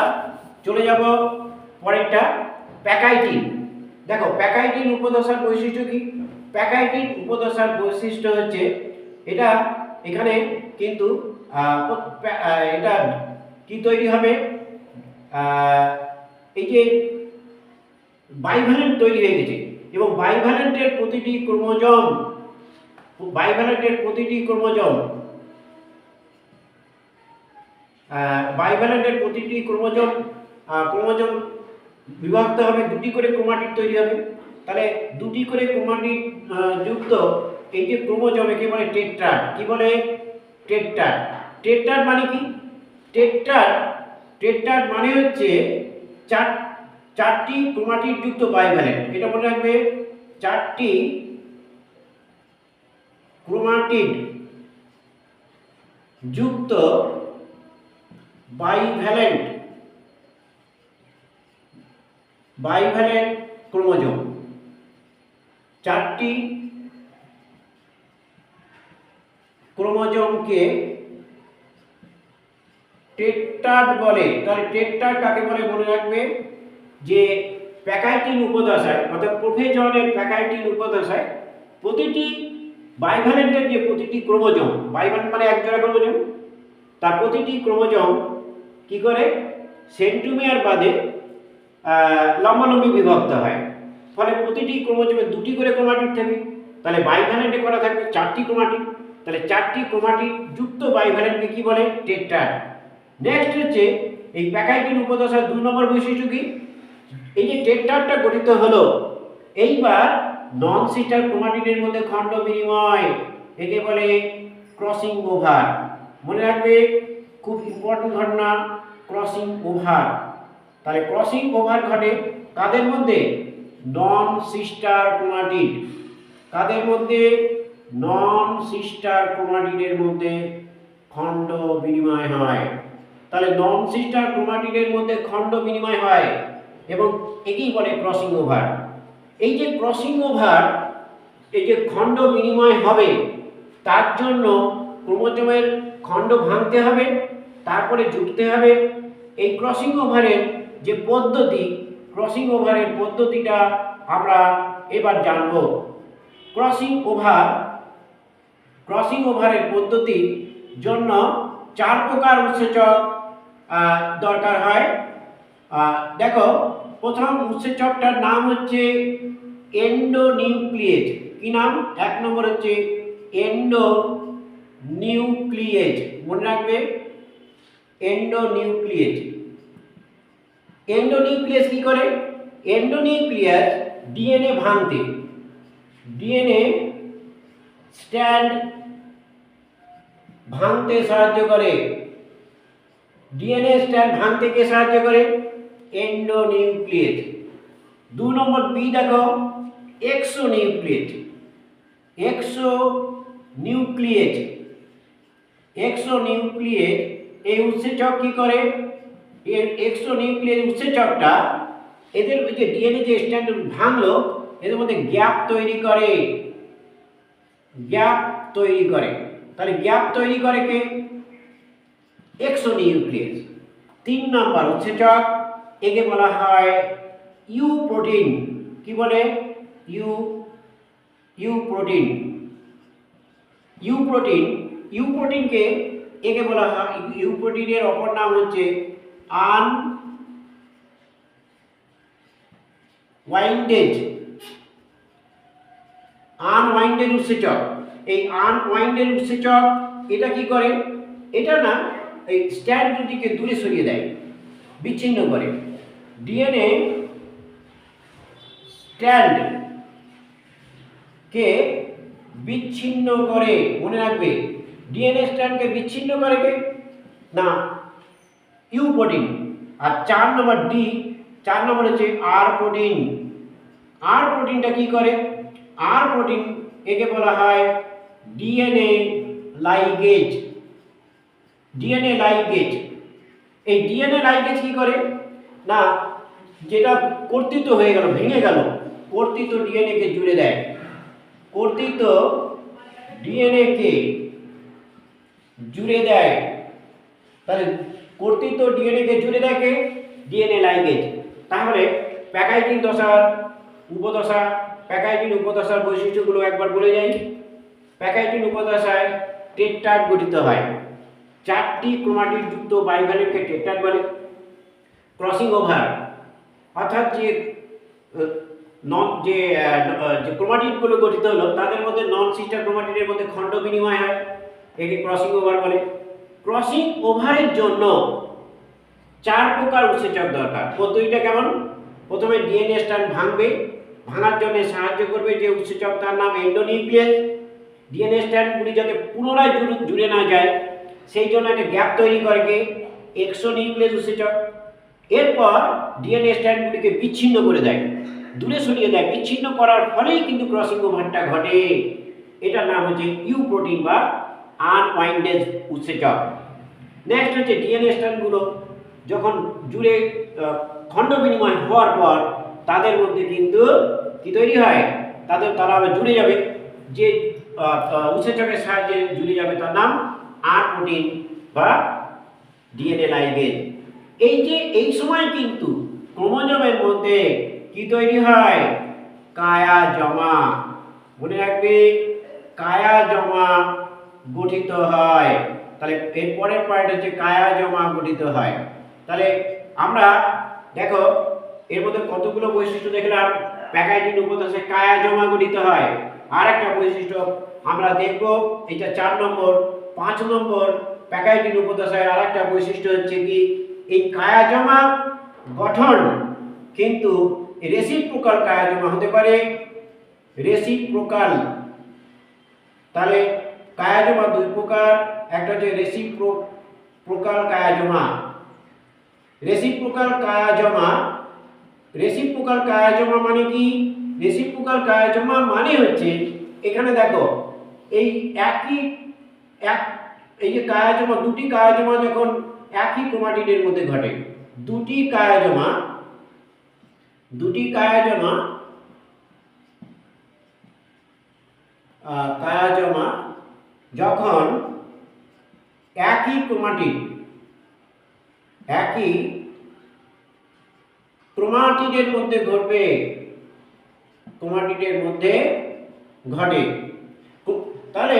চলে যাব পরেরটা, প্যাকাইটিন। দেখো প্যাকাইটিন উপদশার বৈশিষ্ট্য কি? প্যাকাইটিন উপদশার বৈশিষ্ট্য হচ্ছে এটা, এখানে কিন্তু এটা কি তৈরি হবে? এই যে বাইভ্যালেন্ট তৈরি হয়ে গেছে এবং বাইভ্যালেন্টের প্রতিটি ক্রোমোজোম ক্রোমোজোম বিভক্ত হবে, দুটি করে ক্রোমাটিড তৈরি হবে। তাহলে দুটি করে ক্রোমাটিড যুক্ত এই যে ক্রোমোজোম, একে বলে টেট্রাড। কি বলে? টেট্রাড। টেট্রাড মানে কি? টেট্রাড মানে হচ্ছে চারটি ক্রোমাটিড যুক্ত বাইভ্যালেন্ট। এটা মনে রাখবে, চারটি ক্রোমাটিড যুক্ত বাইভ্যালেন্ট ক্রোমোজোম। চারটি ক্রোমোজোমকে টেট্রাড বলে। তাহলে টেট্রাড কাকে বলে মনে রাখবে, যে প্যাকাইটিন উপদশায় অর্থাৎ প্রোফেজনের প্যাকাইটিন উপদশায় প্রতিটি বাইভ্যালেন্টের যে প্রতিটি ক্রোমোজোম, বাইভ্যালেন্ট মানে এক জোড়া ক্রোমোজোম, তার প্রতিটি ক্রোমোজোম কি করে? সেন্ট্রোমিয়ার বাদে লম্বালম্বি বিভক্ত হয়। ফলে প্রতিটি ক্রোমোজোমে দুটি করে ক্রোমাটিড থাকে। তাহলে বাইভ্যালেন্টে করা থাকবে চারটি ক্রোমাটিড। তাহলে চারটি ক্রোমাটিড যুক্ত বাইভ্যালেন্টকে কি বলে? টেট্রাড। নেক্সট হচ্ছে এই প্যাকাইটিন উপদশার 2 নম্বর বৈশিষ্ট্য কি? এই যে টেট্রাডটা গঠিত হলো, এইবার নন সিস্টার ক্রোমাটিডের মধ্যে খণ্ড বিনিময়, একে বলে ক্রসিং ওভার। মনে রাখবে, খুব ইম্পর্টেন্ট ঘটনা, ক্রসিং ওভার। তাহলে ক্রসিং ওভার ঘটে কাদের মধ্যে? নন সিস্টার ক্রোমাটিড। কাদের মধ্যে? নন সিস্টার ক্রোমাটিডের মধ্যে খণ্ড বিনিময় হয়। তাহলে নন সিস্টার ক্রোমাটিডের মধ্যে খণ্ড বিনিময় হয় এবং একেই বলে ক্রসিং ওভার। এই যে ক্রসিং ওভার, এই যে খণ্ড বিনিময় হবে, তার জন্য ক্রোমোজোমের খণ্ড ভাঙতে হবে, তারপরে জুড়তে হবে। এই ক্রসিং ওভারের যে পদ্ধতি, ক্রসিং ওভারের পদ্ধতিটা আমরা এবার জানব। ক্রসিং ওভারের পদ্ধতির জন্য 4 প্রকার উৎসেচক দরকার হয়। দেখো প্রথম উৎসেচকটার নাম হচ্ছে এন্ডোনিউক্লিয়েজ। কি নাম? 1 নম্বর হচ্ছে এন্ডোনিউক্লিয়েজ, মনে রাখবে এন্ডোনিউক্লিয়েজ। এন্ডোনিউক্লিয়াস কি করে? এন্ডোনিউক্লিয়াস ডিএনএ ভাঙতে, ডিএনএ স্ট্র্যান্ড ভাঙতে সাহায্য করে। ডিএনএ স্ট্র্যান্ড ভাঙতে কে সাহায্য করে? এন্ডোনিউক্লিয়েজ। 2 নম্বর বি দেখো এক্সোনিউক্লিয়েজ। এক্সোনিউক্লিয়েজ, এক্সোনিউক্লিয়েজ এই উৎসেচক কি করে? এক্সোনিউক্লিয়েজ উৎসেচকটা এদের যে ডিএনএ যে স্ট্র্যান্ড ভাঙলো এদের মধ্যে গ্যাপ তৈরি করে, গ্যাপ তৈরি করে। তাহলে গ্যাপ তৈরি করে কে? এক্সোনিউক্লিয়েজ। 3 নম্বর উৎসেচক, একে বলা হয় ইউ প্রোটিন। কি বলে? U protein. U protein, U প্রোটিনকে একে বলা হয়, ইউ প্রোটিনের অপর নাম হচ্ছে আনওয়াইন্ডেজ। আনওয়াইন্ডেজ উৎসেচক। এই আনওয়াইন্ডেজ উৎসেচক এটা কি করে? এটা না এই স্ট্র্যান্ড দুটিকে দূরে সরিয়ে দেয়, বিচ্ছিন্ন করে। ডিএনএ স্ট্র্যান্ড কে বিচ্ছিন্ন করে, মনে রাখবে ডিএনএ স্ট্র্যান্ডকে বিচ্ছিন্ন করে কে? না, ইউ প্রোটিন। আর 4 নম্বর ডি, 4 নম্বর হচ্ছে আর প্রোটিন। আর প্রোটিনটা কি করে? আর প্রোটিন একে বলা হয় ডিএনএ লাইগেজ। DNA ligase. এই ডিএনএ লাইগেজ কি করে? না যেটা কর্তৃত হয়ে গেল, ভেঙে গেল, কর্তৃত ডিএনএ কে জুড়ে দেয়। কর্তৃত ডিএনএ কে জুড়ে দেয়। তাহলে কর্তৃত ডিএনএ কে জুড়ে দেয় কে? DNA ligase. তাহলে প্যাকাইটিন দশার উপদশা, প্যাকাইটিন উপদশার বৈশিষ্ট্যগুলো একবার বলে যাই। প্যাকাইটিন উপদশায় টেট্রাড গঠিত হয়। 4টি ক্রোমাটিড যুক্ত বাইভ্যালেন্টকে টেট্রাড বলে। ক্রসিং ওভার অর্থাৎ যে ক্রোমাটিডগুলো গঠিত হলো তাদের মধ্যে নন সিস্টার ক্রোমাটিডের মধ্যে খণ্ড বিনিময় হয়, একে ক্রসিং ওভার বলে। ক্রসিং ওভারের জন্য 4 প্রকার উৎসেচক দরকার। পদ্ধতিটা কেমন? প্রথমে ডিএনএ স্ট্র্যান্ড ভাঙবে, ভাঙার জন্য সাহায্য করবে যে উৎসেচক তার নাম এন্ডোনিউক্লিয়াস। ডিএনএ স্ট্র্যান্ডগুলি যাতে পুনরায় জুড়ে না যায় সেই জন্য একটা গ্যাপ তৈরি করে কে? এক্সোনিউক্লিয়াস উৎসেচক। এরপর ডিএনএ স্ট্র্যান্ডগুলিকে বিচ্ছিন্ন করে দেয়, দূরে সরিয়ে দেয়। বিচ্ছিন্ন করার ফলেই কিন্তু ক্রসিং ওভারটা ঘটে। এটার নাম হচ্ছে ইউ প্রোটিন বা আনওয়াইন্ডেজ উৎসেচক। নেক্সট হচ্ছে ডিএনএ স্ট্র্যান্ডগুলো যখন জুড়ে খণ্ড বিনিময় হওয়ার পর তাদের মধ্যে কিন্তু কি তৈরি হয়? তারা আবার জুড়ে যাবে। যে উৎসেচকের সাহায্যে জুড়ে যাবে তার নাম আর প্রোটিন বা ডিএনএ লাইগেজ। এই সময় কিন্তু ক্রোমোজোমের মধ্যে কি তৈরি হয়? কায়া জমা। মনে রাখবে কায়া জমা গঠিত হয়। তাহলে এর পরের পয়েন্ট হচ্ছে কায়া জমা গঠিত হয়। তাহলে আমরা দেখো এর মধ্যে কতগুলো বৈশিষ্ট্য দেখলাম। প্যাকাইটিন উপদশায় কায়া জমা গঠিত হয়। আর একটা বৈশিষ্ট্য আমরা দেখব, এটা 4 নম্বর। 5 নম্বর প্যাকাইটিন উপদশায় আর একটা বৈশিষ্ট্য হচ্ছে কি? এই কায়া জমা গঠন কিন্তু রেসিপ্রোকাল কায়া জমা হতে পারে। রেসিপ্রোকাল। তাহলে কায়া জমা 2 প্রকার, একটা হচ্ছে রেসিপ্রোকাল কায়া জমা। রেসিপ্রোকাল কায়া জমা, রেসিপ্রোকাল কায়া জমা মানে কি? রেসিপ্রোকাল কায়া জমা মানে হচ্ছে এখানে দেখো এই এই যে কায়া জমা, দুটি কায়া জমা যখন একই ক্রোমাটিডের মধ্যে ঘটে, দুটি কায়া জমা যখন একই ক্রোমাটিডের মধ্যে ঘটবে, ঘটে। তাহলে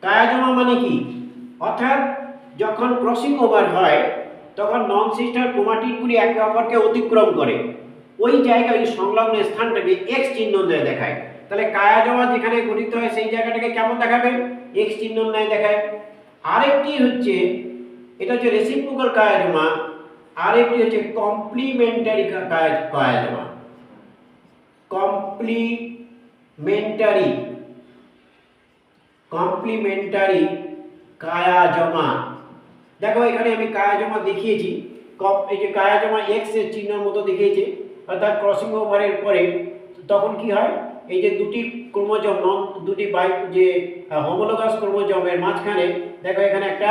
কায়া জমা মানে কি? অর্থাৎ যখন ক্রসিং ওভার হয় তখন নন সিস্টার ক্রোমাটিডগুলি একে অপরকে অতিক্রম করে, ওই জায়গায় ওই সংলগ্ন স্থানটাকে এক্স চিহ্ন দিয়ে দেখায়। তাহলে কায়াজমা যেখানে গঠিত হয় সেই জায়গাটাকে কেমন দেখাবে? এক্স চিহ্ন দিয়ে দেখায়। আরেকটি হচ্ছে, এটা হচ্ছে রেসিপ্রোকাল কায়াজমা, আরেকটি হচ্ছে কমপ্লিমেন্টারি কায়াজমা। Complimentary chiasma. দেখো এখানে আমি কায়াজমা দেখিয়েছি, এই যে কায়াজমা এক্স এর চিহ্নের মতো দেখিয়েছে, অর্থাৎ ক্রসিং ওভারের পরে তখন কি হয়, এই যে দুটি ক্রোমোজোম দুটি যে হোমোলোগাস ক্রোমোজোমের মাঝখানে দেখো এখানে একটা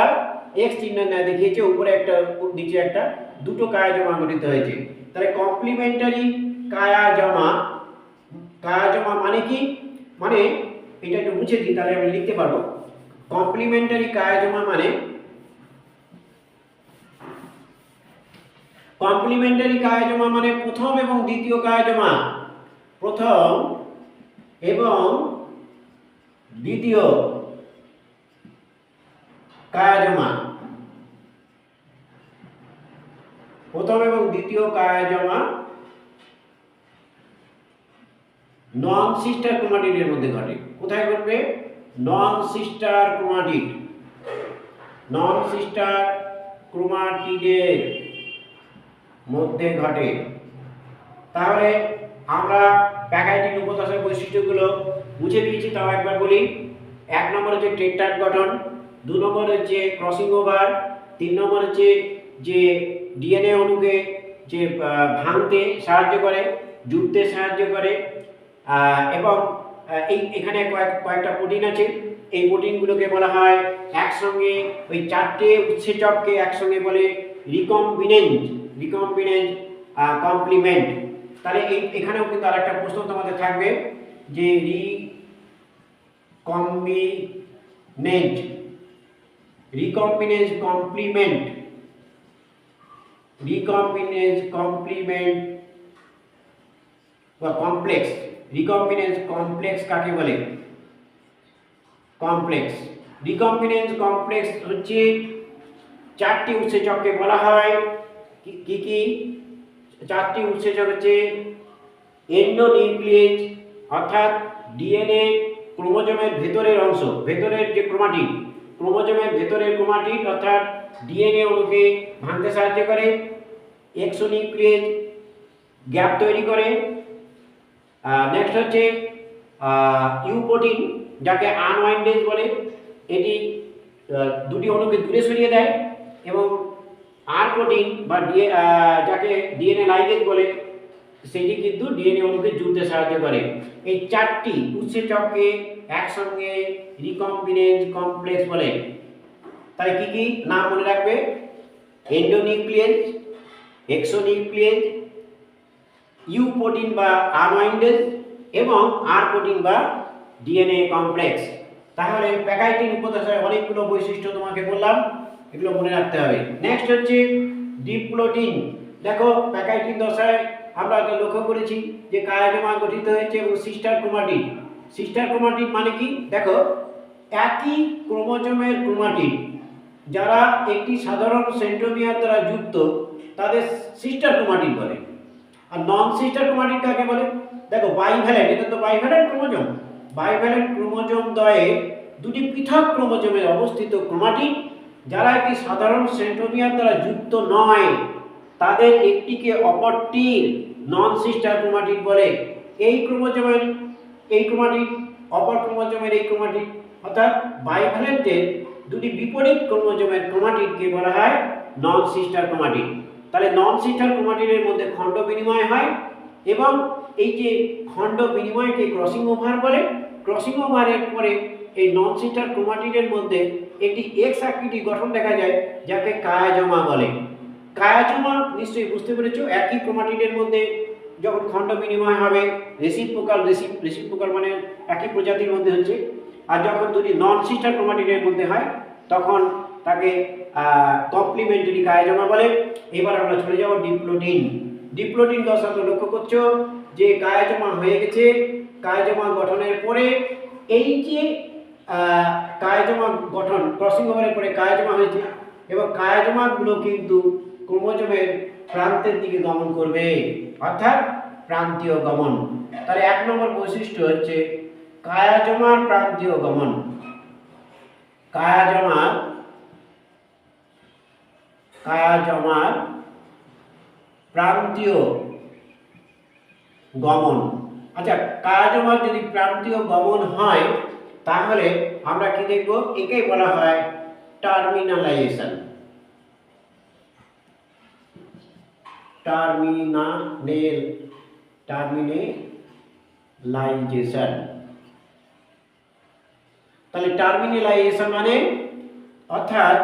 এক্স চিহ্ন দেখিয়েছে, উপরে একটা নিচে একটা, দুটো কায়াজমা গঠিত হয়েছে। তাহলে কমপ্লিমেন্টারি কায়াজমা, কায়াজমা মানে কি? মানে এটা একটু মুছে দিই তাহলে আমি লিখতে পারবো। কমপ্লিমেন্টারি কায়াজমা মানে, কমপ্লিমেন্টারি কায়াজমা মানে প্রথম এবং দ্বিতীয় কায়াজমা, প্রথম এবং দ্বিতীয় কায়াজমা, প্রথম এবং দ্বিতীয় কায়াজমা নন সিস্টার ক্রোমাটিডের মধ্যে ঘটে। কোথায় ঘটবে? Non sister chromatid, non sister ক্রোমাটিডের মধ্যে ঘটে। তাহলে আমরা প্যাকাইটিন উপদশার বৈশিষ্ট্যগুলো বুঝে দিয়েছি, তাও একবার বলি। 1 নম্বর হচ্ছে টেট্রাড গঠন, 2 নম্বর হচ্ছে ক্রসিং ওভার, 3 নম্বর হচ্ছে যে ডিএনএ অণুকে যে ভাঙতে সাহায্য করে, জুড়তে সাহায্য করে, এবং এখানে কয়েকটা প্রোটিন আছে, এই প্রোটিনগুলোকে বলা হয় একসঙ্গে, ওই 4টে উৎসেচককে একসঙ্গে বলে রিকম্বিনেন্ট কমপ্লিমেন্ট। তাহলে এখানেও কিন্তু আরেকটা প্রশ্ন তোমাদের থাকবে যে রিকম্বিনেন্ট কমপ্লিমেন্ট বা কমপ্লেক্স। রিকম্বিনেন্স কমপ্লেক্স কাকে বলে? কমপ্লেক্স, রিকম্বিনেন্স কমপ্লেক্স হচ্ছে 4টি উৎসেচককে বলা হয় কি কি? 4টি উৎসেচক হচ্ছে এন্ডোনিউক্লিয়েজ, অর্থাৎ ডিএনএ ক্রোমোজোমের ভেতরের অংশ, ভেতরের যে ক্রোমাটিড, ক্রোমোজোমের ভেতরের ক্রোমাটিড অর্থাৎ ডিএনএ অণুকে ভাঙতে সাহায্য করে। এক্সোনিউক্লিয়েজ গ্যাপ তৈরি করে। নেক্সট হচ্ছে ইউপ্রোটিন, যাকে আনওয়াইন্ডেজ বলে, এটি দুটি অণুকে দূরে সরিয়ে দেয়। এবং আর প্রোটিন বা যাকে ডিএনএ লাইগেজ বলে, সেটি কিন্তু ডিএনএ অণুকে জুড়তে সাহায্য করে। এই 4টি উৎসেচককে একসঙ্গে রিকম্বিনেন্স কমপ্লেক্স বলে। তাই কি কি নাম মনে রাখবে? এন্ডোনিউক্লিয়েজ, এক্সোনিউক্লিয়েজ, ইউ প্রোটিন বা আনওয়াইন্ডেজ এবং আর প্রোটিন বা ডিএনএ কমপ্লেক্স। তাহলে প্যাকাইটিন উপদশায় অনেকগুলো বৈশিষ্ট্য তোমাকে বললাম, এগুলো মনে রাখতে হবে। নেক্সট হচ্ছে ডিপ্লোটিন। দেখো প্যাকাইটিন দশায় আমরা লক্ষ্য করেছি যে কায়াজমা গঠিত হয়েছে এবং সিস্টার ক্রোমাটিড। সিস্টার ক্রোমাটিড মানে কি? দেখো একই ক্রোমোজোমের ক্রোমাটিড যারা একটি সাধারণ সেন্ট্রোমিয়ার দ্বারা যুক্ত তাদের সিস্টার ক্রোমাটিড বলে। আর নন সিস্টার ক্রোমাটিড কাকে বলে? দেখো বাইভ্যালেন্ট, এটা তো বাইভ্যালেন্ট ক্রোমোজোম, বাইভ্যালেন্ট ক্রোমোজোম দ্বয়ে দুটি পৃথক ক্রোমোজোমে অবস্থিত ক্রোমাটিড যারা একটি সাধারণ সেন্ট্রোমিয়ার দ্বারা যুক্ত নয় তাদের একটিকে অপরটির নন সিস্টার ক্রোমাটিড বলে। এই ক্রোমোজোমের এই ক্রোমাটিড অপর ক্রোমোজোমের এই ক্রোমাটিড, অর্থাৎ বাইভ্যালেন্টের দুটি বিপরীত ক্রোমোজোমের ক্রোমাটিডকে বলা হয় নন সিস্টার ক্রোমাটিড। তাহলে নন সিস্টার ক্রোমাটিডের মধ্যে খণ্ড বিনিময় হয় এবং এই যে খণ্ড বিনিময়কে ক্রসিং ওভার বলে। ক্রসিং ওভারের পরে এই নন সিস্টার ক্রোমাটিডের মধ্যে একটি এক্স আকৃতি গঠন দেখা যায় যাকে কায়াজমা বলে। কায়াজমা নিশ্চয়ই বুঝতে পেরেছো, একই ক্রোমাটিডের মধ্যে যখন খণ্ড বিনিময় হবে রেসিপ্রোকাল মানে একই প্রজাতির মধ্যে হচ্ছে, আর যখন দুটি নন সিস্টার ক্রোমাটিডের মধ্যে হয় তখন তাকে কমপ্লিমেন্টারি কায়াজমা বলে। এবার আমরা চলে যাব ডিপ্লোটিন। ডিপ্লোটিন দশা তো লক্ষ্য করছো যে কায়াজমা হয়ে গেছে, কায়াজমা গঠনের পরে এই যে কায়াজমা গঠন ক্রসিং ওভারের পরে কায়াজমা হয়েছে এবং কায়াজমাগুলো কিন্তু ক্রোমোজোমের প্রান্তের দিকে গমন করবে, অর্থাৎ প্রান্তীয় গমন। তাহলে 1 নম্বর বৈশিষ্ট্য হচ্ছে কায়াজমার প্রান্তীয় গমন। কায়াজমার প্রান্তীয় গমন। আচ্ছা, কায়াজমার যদি প্রান্তীয় গমন হয় তাহলে আমরা কি দেখব? একেই বলা হয় টার্মিনালাইজেশন। টার্মিনালাইজেশন। তাহলে টার্মিনালাইজেশন মানে অর্থাৎ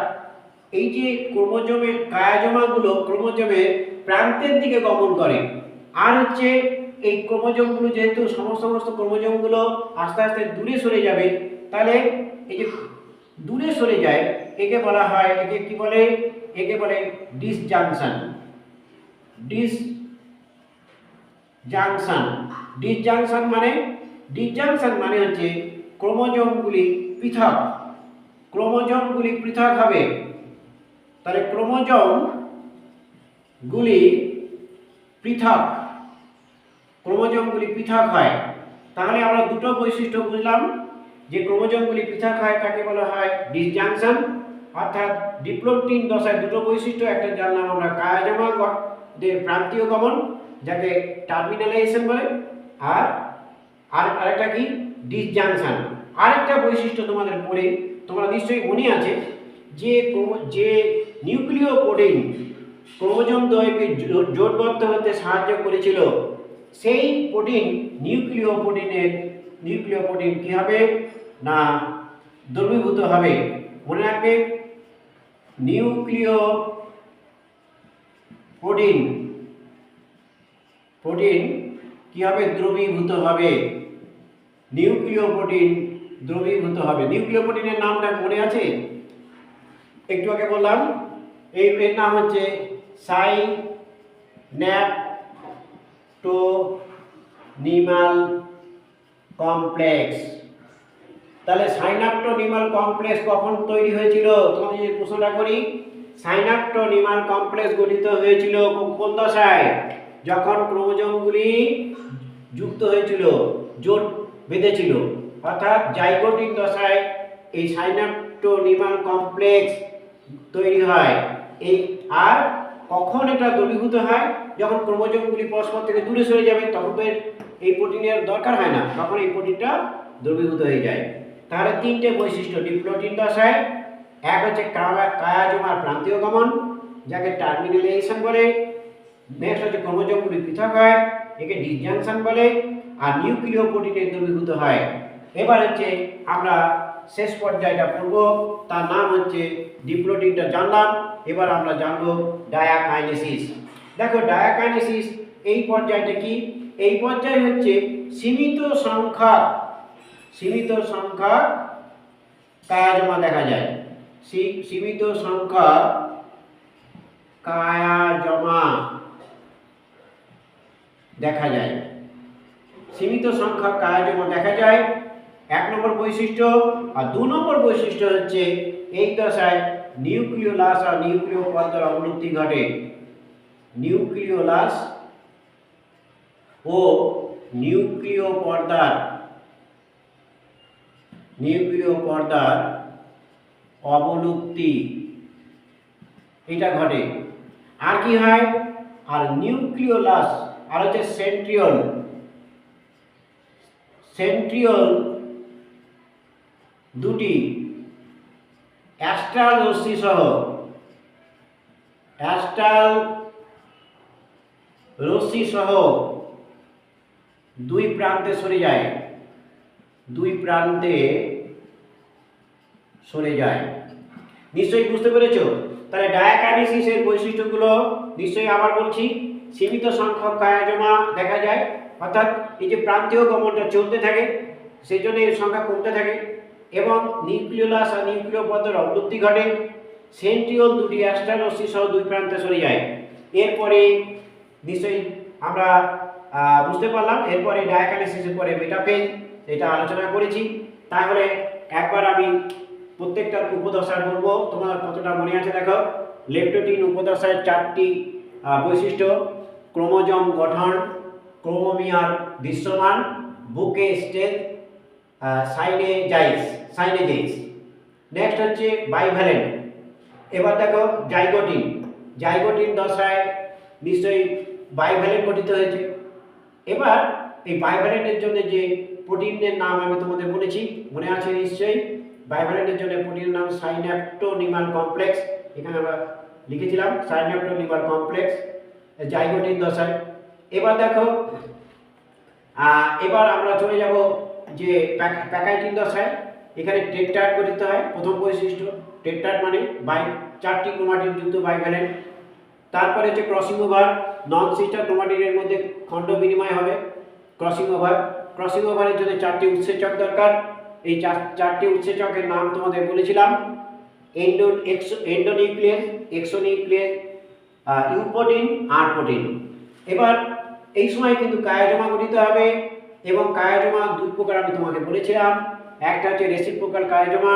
এই যে ক্রোমোজোমের কায়াজমাগুলো ক্রোমোজোমের প্রান্তের দিকে গমন করে, আর হচ্ছে এই ক্রোমোজোমগুলো যেহেতু সমস্ত ক্রোমোজোমগুলো আস্তে আস্তে দূরে সরে যাবে, তাহলে এই যে দূরে সরে যায় একে বলা হয়, একে কি বলে? একে বলে ডিসজাংশন। ডিসজাংশন মানে হচ্ছে ক্রোমোজোমগুলি পৃথক হবে। তাহলে ক্রোমোজোমগুলি পৃথক হয়। তাহলে আমরা দুটো বৈশিষ্ট্য বুঝলাম যে ক্রোমোজোমগুলি পৃথক হয় তাকে বলা হয় ডিসজাংশন, অর্থাৎ ডিপ্লয়েডিং দশায় দুটো বৈশিষ্ট্য, একটা জানলাম আমরা কায়াজমাদের প্রান্তীয় গমন যাকে টার্মিনালাইজেশন বলে, আর আরেকটা কি? ডিসজাংশন। আরেকটা বৈশিষ্ট্য তোমাদের পড়ে তোমরা নিশ্চয়ই মনে আছে যে নিউক্লিয় প্রোটিন ক্রোমোজোম দ্বয়কে জোটবদ্ধ হতে সাহায্য করেছিল, সেই নিউক্লিয় প্রোটিন কি হবে না দ্রবীভূত হবে। মনে রাখবে, নিউক্লিয় প্রোটিন কি হবে? দ্রবীভূত হবে। নিউক্লিয় প্রোটিনের নামটা মনে আছে? একটু আগে বললাম, এর নাম হচ্ছে সাইন্যাপটোনিমাল কমপ্লেক্স। তাহলে সাইন্যাপটোনিমাল কমপ্লেক্স কখন তৈরি হয়েছিল? তোমাদের যে প্রশ্নটা করি, সাইন্যাপটোনিমাল কমপ্লেক্স গঠিত হয়েছিল কোন দশায়? যখন ক্রোমোজোমগুলি যুক্ত হয়েছিল, জোট বেঁধেছিল, অর্থাৎ জাইগোটিক দশায় এই সাইন্যাপটোনিমাল কমপ্লেক্স তৈরি হয়। আর কখন এটা দ্রবীভূত হয়? যখন ক্রোমোজোমগুলি পরস্পর থেকে দূরে সরে যাবে, তখন তো এই প্রোটিনের দরকার হয় না, তখন এই প্রোটিনটা দ্রবীভূত হয়ে যায়। তাহলে তিনটে বৈশিষ্ট্য ডিপ্লয়েডিং দশায়, এক হচ্ছে কায়াজমার প্রান্তীয় গমন যাকে টার্মিনালাইজেশন বলে, নেক্সট হচ্ছে ক্রোমোজোমগুলি পৃথক হয়, একে ডিসজাংশন বলে, আর নিউক্লিয় প্রোটিনে দ্রবীভূত হয়। এবার হচ্ছে আমরা শেষ পর্যায়টা পড়ব, তার নাম হচ্ছে ডিপ্লয়েডিংটা জানলাম, এবার আমরা জানবো ডায়াকাইনেসিস। দেখো, ডায়াকাইনেসিস এই পর্যায়টা কি? এই পর্যায় হচ্ছে সীমিত সংখ্যক কায়াজমা দেখা যায়। সীমিত সংখ্যক কায়াজমা দেখা যায়। এক নম্বর বৈশিষ্ট্য। আর 2 নম্বর বৈশিষ্ট্য হচ্ছে এই দশায় নিউক্লিওলাস আর নিউক্লিয় পর্দার অবলুপ্তি ঘটে। নিউক্লিওলাস ও নিউক্লিয় পর্দার অবলুপ্তি এটা ঘটে। আর কি হয়? আর নিউক্লিওলাস আর হচ্ছে সেন্ট্রিওল দুটি অ্যাস্ট্রাল রশ্মি সহ দুই প্রান্তে সরে যায়। নিশ্চয়ই বুঝতে পেরেছো? তাহলে ডায়াকাইনেসিসের বৈশিষ্ট্যগুলো নিশ্চয়ই আবার বলছি। সীমিত সংখ্যক কায়াজমা দেখা যায়, অর্থাৎ এই যে প্রান্তীয় গমনটা চলতে থাকে, সেই জন্য এর সংখ্যা কমতে থাকে, এবং নিউক্লিওলাস আর নিউক্লিয় পর্দার অবলুপ্তি ঘটে। সেন্ট্রিওল দুটি অ্যাস্ট্রাল রশ্মি সহ দুই প্রান্তে সরে যায়। এরপরে নিশ্চয়ই আমরা বুঝতে পারলাম, এরপরে ডায়াকাইনেসিসের পরে মেটাফেজ, এটা আলোচনা করেছি। তাহলে একবার আমি প্রত্যেকটা উপদশা বলবো, তোমার কতটা মনে আছে দেখো। লেপ্টোটিন উপদশায় 4টি বৈশিষ্ট্য: ক্রোমোজোম গঠন, ক্রোমোমিয়ার দৃশ্যমান, বুকে স্টেজ, সাইনেজেইস। নেক্সট হচ্ছে বাইভ্যালেন্ট। এবার দেখো জাইগোটিন দশায় নিশ্চয়ই বাইভ্যালেন্ট গঠিত হয়েছে। এবার এই বাইভ্যালেন্টের জন্য যে প্রোটিনের নাম আমি তোমাদের বলেছি, মনে আছে নিশ্চয়ই? বাইভ্যালেন্টের জন্য প্রোটিনের নাম সাইন্যাপ্টোনিমাল কমপ্লেক্স, এখানে আমরা লিখেছিলাম সাইন্যাপ্টোনিমাল কমপ্লেক্স জাইগোটিন দশায়। এবার দেখো এবার আমরা চলে যাব যে প্যাকাইটিন দশায়। এখানে টেট্রাড গঠিত হয়, প্রথম বৈশিষ্ট্য টেট্রাড মানে 4টি ক্রোমাটিন যুক্ত বাইভ্যালেন্ট। তারপরে হচ্ছে ক্রসিং ওভার, নন সিস্টার ক্রোমাটিনের মধ্যে খণ্ড বিনিময় হবে ক্রসিং ওভারের জন্য 4টি উৎসেচক দরকার। এই 4টি উৎসেচকের নাম তোমাদের বলেছিলাম: এন্ডোনিউক্লিয়েস, এক্সোনিউক্লিয়েস, ইউপ্রোটিন, আর প্রোটিন। এবার এই সময় কিন্তু কায়োজোমা গঠিত হবে, এবং কায়োজোমা দুই প্রকার আমি তোমাকে বলেছিলাম। একটা হচ্ছে রেসিপ্রোকাল কায়োজোমা,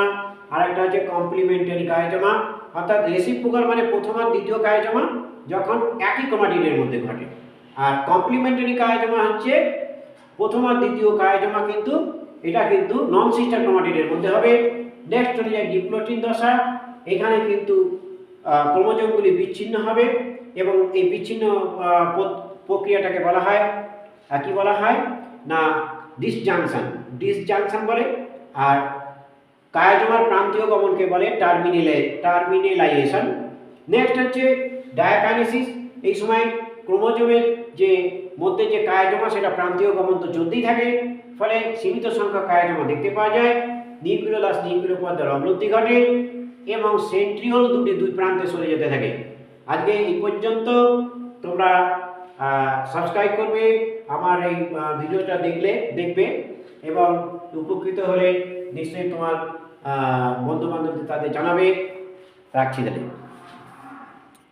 আর একটা হচ্ছে কমপ্লিমেন্টারি কায়োজোমা। অর্থাৎ রেসিপ্রোকাল মানে প্রথম আর দ্বিতীয় কায়োজোমা যখন একই ক্রোমাটিনের মধ্যে ঘটে, আর কমপ্লিমেন্টারি কায়োজোমা হচ্ছে প্রথম আর দ্বিতীয় কায়োজোমা কিন্তু এটা কিন্তু নন সিস্টার ক্রোমাটিনের মধ্যে হবে। নেক্সট চলে যায় ডিপ্লোটিন দশা। এখানে কিন্তু ক্রোমোজোমগুলি বিচ্ছিন্ন হবে, এবং এই বিচ্ছিন্ন প্রক্রিয়াটাকে বলা হয় কি বলা হয় না ডিসজাংশন বলে। আর কায়োজোমার প্রান্তীয় গমনকে বলে টার্মিনেলাইজেশন। নেক্সট হচ্ছে ডায়াকাইনেসিস। এই সময় ক্রোমোজোমের যে মধ্যে যে কায়োজোমা সেটা প্রান্তীয় গমন তো চলতেই থাকে, ফলে সীমিত সংখ্যক কায়োজোমা দেখতে পাওয়া যায়। নিউক্লিওলাস নিউক্লিওপয়েডের অবনতি ঘটে, এবং সেন্ট্রিওল দুই প্রান্তে সরে যেতে থাকে। আজকে এই পর্যন্ত। তোমরা সাবস্ক্রাইব করবে, আমার এই ভিডিওটা দেখবে, এবং উপকৃত হলে নিশ্চয়ই তোমার বন্ধু বান্ধবদের তাদের জানাবে। রাখছি তাহলে।